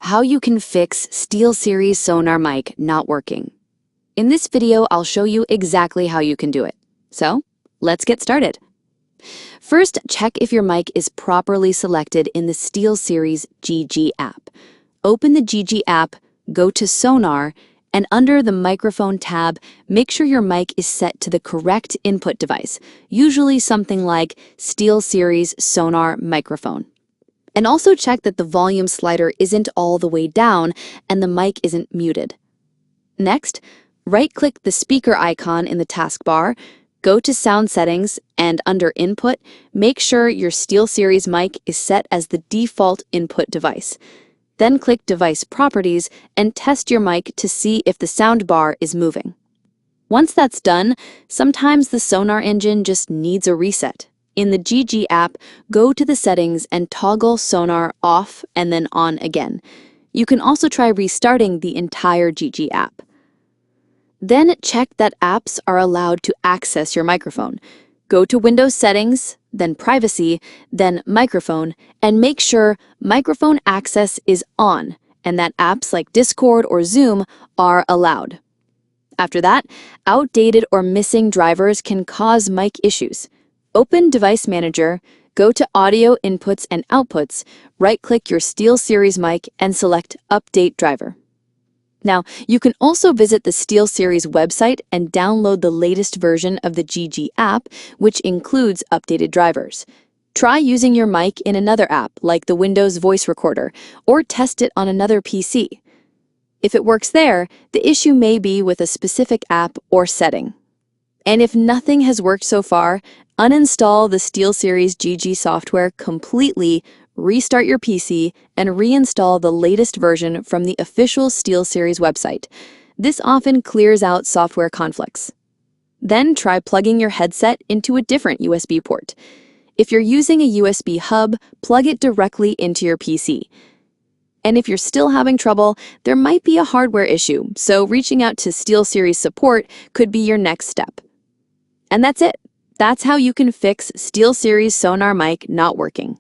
How you can fix SteelSeries Sonar mic not working. In this video, I'll show you exactly how you can do it. So, let's get started. First, check if your mic is properly selected in the SteelSeries GG app. Open the GG app, go to Sonar, and under the Microphone tab, make sure your mic is set to the correct input device, usually something like SteelSeries Sonar microphone. And also check that the volume slider isn't all the way down and the mic isn't muted. Next, right-click the speaker icon in the taskbar, go to Sound Settings, and under Input, make sure your SteelSeries mic is set as the default input device. Then click Device Properties and test your mic to see if the sound bar is moving. Once that's done, sometimes the Sonar engine just needs a reset. In the GG app, go to the settings and toggle Sonar off and then on again. You can also try restarting the entire GG app. Then check that apps are allowed to access your microphone. Go to Windows Settings, then Privacy, then Microphone, and make sure Microphone Access is on and that apps like Discord or Zoom are allowed. After that, outdated or missing drivers can cause mic issues. Open Device Manager, go to Audio Inputs and Outputs, right-click your SteelSeries mic and select Update Driver. Now, you can also visit the SteelSeries website and download the latest version of the GG app, which includes updated drivers. Try using your mic in another app, like the Windows Voice Recorder, or test it on another PC. If it works there, the issue may be with a specific app or setting. And if nothing has worked so far, uninstall the SteelSeries GG software completely, restart your PC, and reinstall the latest version from the official SteelSeries website. This often clears out software conflicts. Then try plugging your headset into a different USB port. If you're using a USB hub, plug it directly into your PC. And if you're still having trouble, there might be a hardware issue, so reaching out to SteelSeries support could be your next step. And that's it. That's how you can fix SteelSeries Sonar mic not working.